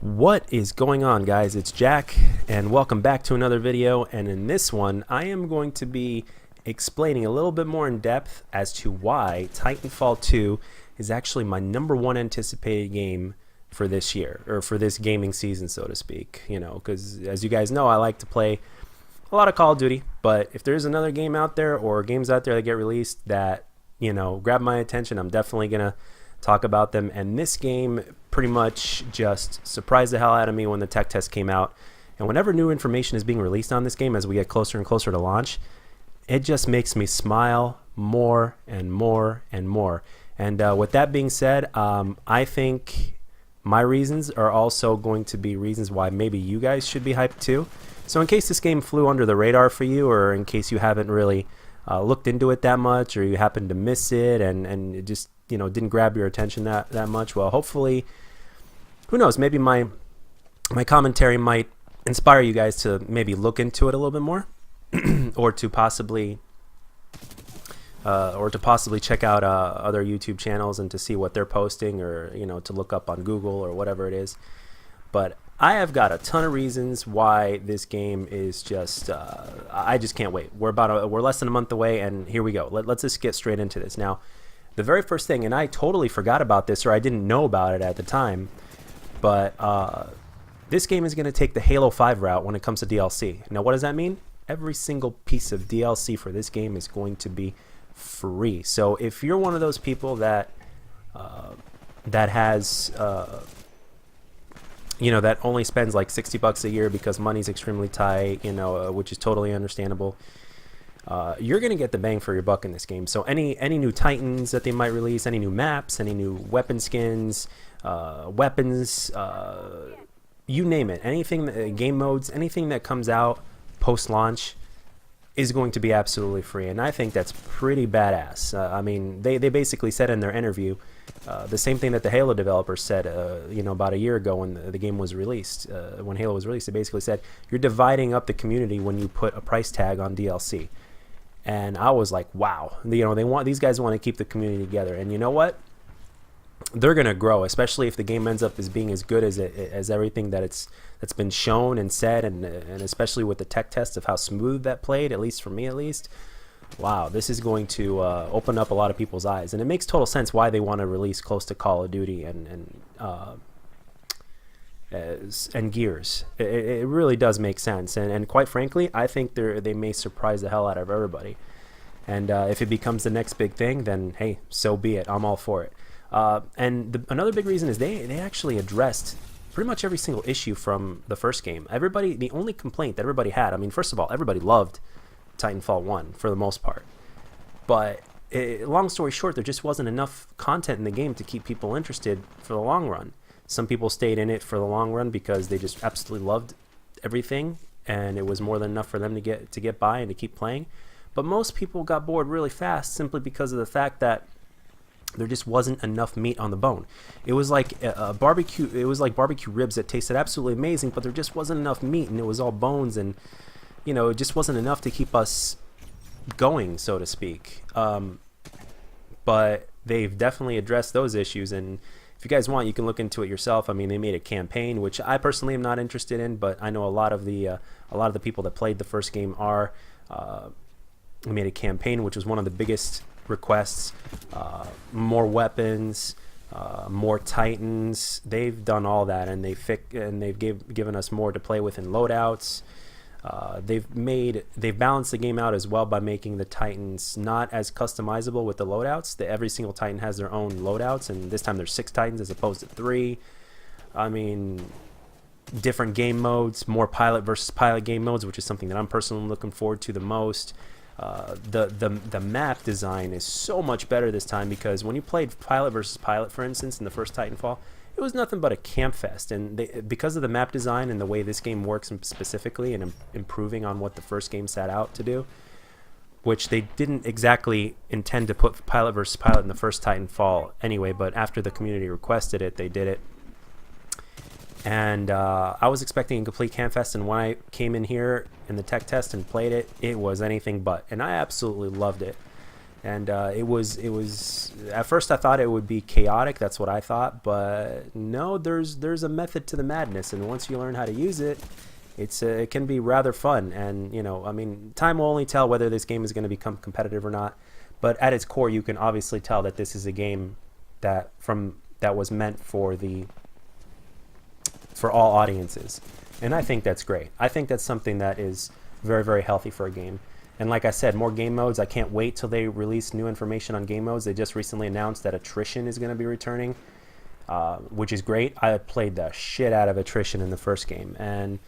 What is going on, guys? It's Jack and welcome back to another video, and in this one I am going to be explaining a little bit more in depth as to why Titanfall 2 is actually my #1 anticipated game for this year, or for this gaming season, so to speak. You know, because as you guys know, I like to play a lot of Call of Duty, but if there's another game out there or games out there that get released that, you know, grab my attention, I'm definitely gonna talk about them. And this game pretty much just surprised the hell out of me when the tech test came out. And whenever new information is being released on this game as we get closer and closer to launch, it just makes me smile more and more and more. And with that being said, I think my reasons are also going to be reasons why maybe you guys should be hyped too. So in case this game flew under the radar for you, or in case you haven't really looked into it that much, or you happen to miss it and it just, you know, didn't grab your attention that much, well, hopefully, who knows, maybe my commentary might inspire you guys to maybe look into it a little bit more, or to possibly check out other YouTube channels and to see what they're posting, or, you know, to look up on Google or whatever it is. But I have got a ton of reasons why this game is just I just can't wait. We're less than a month away, and here we go. Let's just get straight into this. Now, the very first thing, and I totally forgot about this, or I didn't know about it at the time, but this game is going to take the Halo 5 route when it comes to DLC. Now, what does that mean? Every single piece of DLC for this game is going to be free. So if you're one of those people that has you know, that only spends like $60 a year because money's extremely tight, you know, which is totally understandable, you're gonna get the bang for your buck in this game. So any new Titans that they might release, any new maps, any new weapon skins, weapons, you name it, anything, game modes, anything that comes out post-launch is going to be absolutely free. And I think that's pretty badass. I mean, they basically said in their interview the same thing that the Halo developers said, you know, about a year ago when the game was released. When Halo was released, they basically said, you're dividing up the community when you put a price tag on DLC. And I was like, wow, you know, these guys want to keep the community together. And you know what? They're gonna grow, especially if the game ends up as being as good as everything that's been shown and said, and especially with the tech test of how smooth that played, at least for me at least. Wow, this is going to open up a lot of people's eyes, and it makes total sense why they want to release close to Call of Duty and Gears. It really does make sense, and quite frankly, I think they may surprise the hell out of everybody. And if it becomes the next big thing, then hey, so be it. I'm all for it. And another big reason is they actually addressed pretty much every single issue from the first game. The only complaint that everybody had, I mean, first of all, everybody loved Titanfall 1 for the most part, but long story short, there just wasn't enough content in the game to keep people interested for the long run. Some people stayed in it for the long run because they just absolutely loved everything, and it was more than enough for them to get by and to keep playing. But most people got bored really fast simply because of the fact that there just wasn't enough meat on the bone. It was like barbecue. It was like barbecue ribs that tasted absolutely amazing, but there just wasn't enough meat, and it was all bones, and you know, it just wasn't enough to keep us going, so to speak. But they've definitely addressed those issues, and if you guys want, you can look into it yourself. I mean, they made a campaign, which I personally am not interested in, but I know a lot of the people that played the first game are. They made a campaign, which was one of the biggest requests. More weapons, more Titans. They've done all that, and they've given us more to play with in loadouts. They've balanced the game out as well by making the Titans not as customizable with the loadouts. Every single Titan has their own loadouts, and this time there's 6 Titans as opposed to 3. I mean, different game modes, more pilot versus pilot game modes, which is something that I'm personally looking forward to the most. The map design is so much better this time, because when you played pilot versus pilot, for instance, in the first Titanfall, it was nothing but a camp fest. And because of the map design and the way this game works specifically, and improving on what the first game set out to do, which they didn't exactly intend to put pilot versus pilot in the first Titanfall anyway, but after the community requested it, they did it. And I was expecting a complete camp fest, and when I came in here in the tech test and played it, it was anything but, and I absolutely loved it. And it was at first I thought it would be chaotic. That's what I thought, but no, there's a method to the madness, and once you learn how to use it, it can be rather fun. And you know, I mean, time will only tell whether this game is going to become competitive or not. But at its core, you can obviously tell that this is a game that was meant for all audiences, and I think that's great. I think that's something that is very, very healthy for a game. And like I said, more game modes. I can't wait till they release new information on game modes. They just recently announced that attrition is going to be returning, which is great. I played the shit out of attrition in the first game, and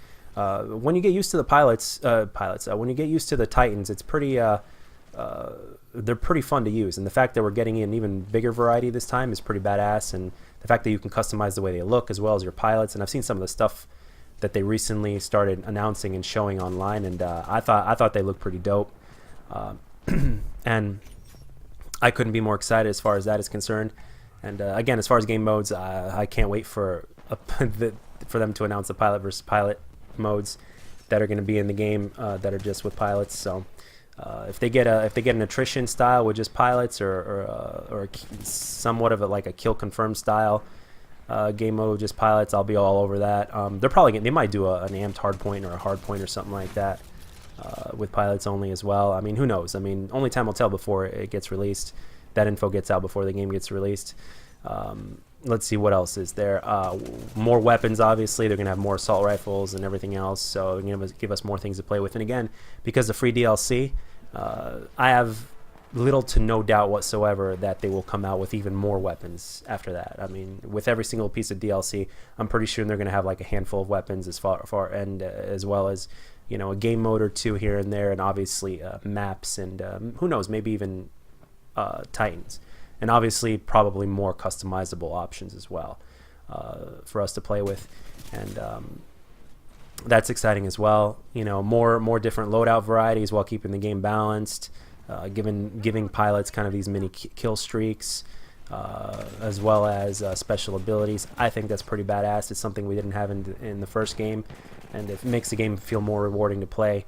when you get used to the when you get used to the Titans, it's pretty. They're pretty fun to use, and the fact that we're getting an even bigger variety this time is pretty badass. And the fact that you can customize the way they look as well as your pilots. And I've seen some of the stuff that they recently started announcing and showing online, and I thought they looked pretty dope, and I couldn't be more excited as far as that is concerned. And again, as far as game modes, I can't wait for them to announce the pilot versus pilot modes that are going to be in the game that are just with pilots. So if they get an attrition style with just pilots, or somewhat of like a kill confirm style game mode with just pilots, I'll be all over that. They might do an amped hardpoint or a hardpoint or something like that with pilots only as well. I mean, who knows? I mean, only time will tell before it gets released. That info gets out before the game gets released. Let's see what else is there. More weapons, obviously. They're going to have more assault rifles and everything else, so they're going to give us more things to play with. And again, because of free DLC, I have little to no doubt whatsoever that they will come out with even more weapons after that. I mean, with every single piece of DLC, I'm pretty sure they're going to have like a handful of weapons as as well as, you know, a game mode or two here and there, and obviously maps, and who knows, maybe even Titans, and obviously probably more customizable options as well for us to play with. And that's exciting as well. You know, more different loadout varieties while keeping the game balanced. Giving pilots kind of these mini kill streaks, as well as special abilities. I think that's pretty badass. It's something we didn't have in the first game, and it makes the game feel more rewarding to play.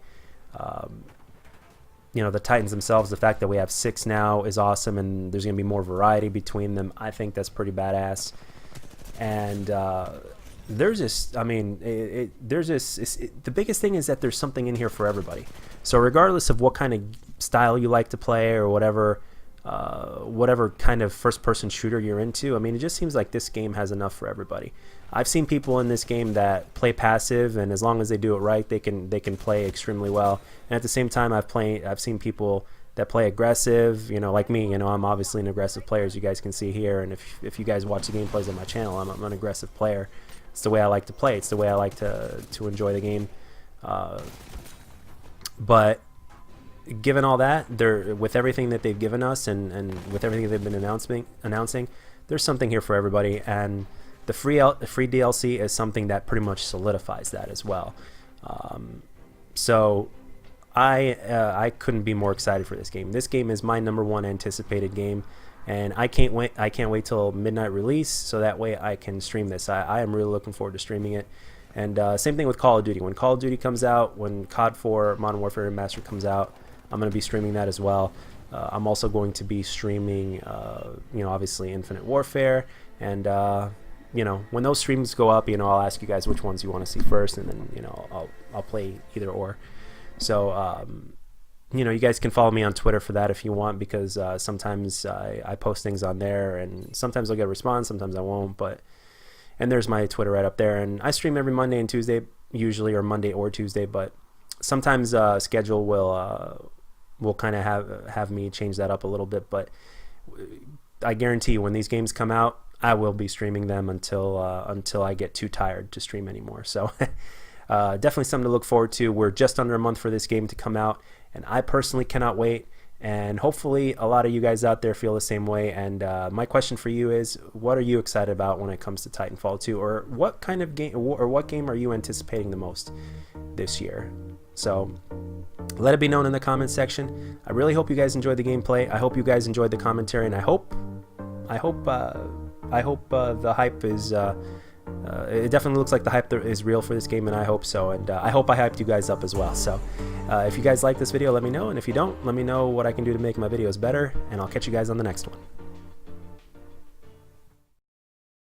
You know, the Titans themselves, the fact that we have 6 now is awesome, and there's going to be more variety between them. I think that's pretty badass. And there's just, I mean, the biggest thing is that there's something in here for everybody. So regardless of what kind of style you like to play, or whatever kind of first-person shooter you're into, I mean, it just seems like this game has enough for everybody. I've seen people in this game that play passive, and as long as they do it right, they can play extremely well. And at the same time, I've seen people that play aggressive, you know, like me. You know, I'm obviously an aggressive player, as you guys can see here. And if you guys watch the gameplays on my channel, I'm an aggressive player. It's the way I like to play. It's the way I like to enjoy the game. But given all that, with everything that they've given us, and with everything they've been announcing, there's something here for everybody. And the free DLC is something that pretty much solidifies that as well. So I couldn't be more excited for this game. This game is my #1 anticipated game, and I can't wait till midnight release, so that way I can stream this. I am really looking forward to streaming it. And same thing with Call of Duty. When Call of Duty comes out, when COD 4 Modern Warfare Remastered comes out, I'm going to be streaming that as well. I'm also going to be streaming, you know, obviously Infinite Warfare. And, you know, when those streams go up, you know, I'll ask you guys which ones you want to see first, and then, you know, I'll play either or. So, you know, you guys can follow me on Twitter for that if you want, because sometimes I post things on there, and sometimes I'll get a response, sometimes I won't. And there's my Twitter right up there. And I stream every Monday and Tuesday, usually, or Monday or Tuesday, but sometimes schedule will kind of have me change that up a little bit. But I guarantee you, when these games come out, I will be streaming them until I get too tired to stream anymore. So definitely something to look forward to. We're just under a month for this game to come out, and I personally cannot wait. And hopefully a lot of you guys out there feel the same way. And my question for you is, what are you excited about when it comes to Titanfall 2? Or what kind of game, or what game are you anticipating the most this year? So let it be known in the comments section. I really hope you guys enjoyed the gameplay. I hope you guys enjoyed the commentary, and I hope the hype it definitely looks like the hype is real for this game, and I hope so. And I hope I hyped you guys up as well. So if you guys like this video, let me know. And if you don't, let me know what I can do to make my videos better. And I'll catch you guys on the next one.